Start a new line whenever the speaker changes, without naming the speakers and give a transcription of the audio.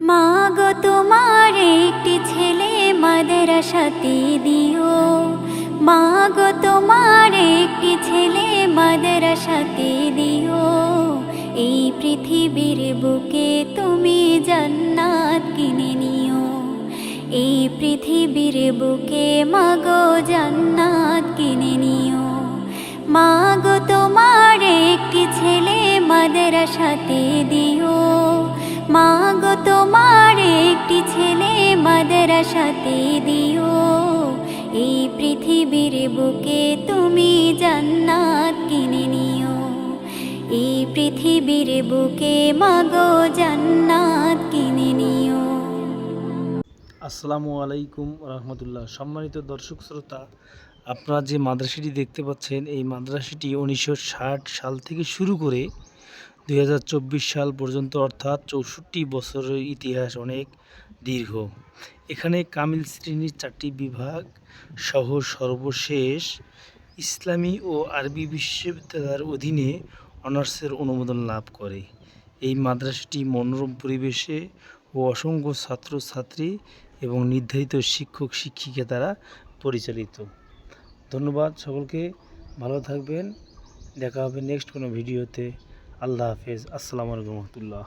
মাগো তোমার একটি ছেলে মাদ্রাসাতে দিও। মাগো তোমার একটি ছেলে মাদ্রাসাতে দিও। এই পৃথিবীর বুকে তুমি জান্নাত কিনে নিও। এই পৃথিবীর বুকে মাগো জান্নাত কিনে নিও। মাগো তোমার একটি ছেলে মাদ্রাসাতে দিও। মাগো তোমার একটি ছেলে মাদ্রাসাতে দিও। এই পৃথিবীর বুকে তুমি জান্নাত কিনে নিও। এই পৃথিবীর বুকে মাগো জান্নাত কিনে নিও।
আসসালামু আলাইকুম রহমতুল্লাহ। সম্মানিত দর্শক শ্রোতা, আপনারা যে মাদ্রাসাটি দেখতে পাচ্ছেন, এই মাদ্রাসাটি 1960 সাল থেকে শুরু করে 2024 সাল পর্যন্ত, অর্থাৎ 64 বছরের ইতিহাস, অনেক দীর্ঘ। এখানে কামিল শ্রেণীর 4টি বিভাগ সহ সর্বশেষ ইসলামী ও আরবি বিশ্ববিদ্যালয়ের অধীনে অনার্সের অনুমোদন লাভ করে। এই মাদ্রাসাটি মনোরম পরিবেশে ও অসংখ্য ছাত্রছাত্রী এবং নির্ধারিত শিক্ষক শিক্ষিকা দ্বারা পরিচালিত। ধন্যবাদ সকলকে, ভালো থাকবেন। দেখা হবে নেক্সট কোনো ভিডিওতে। আল্লাহ হাফেজ। আসসালামু আলাইকুম রহমতুল্লাহ।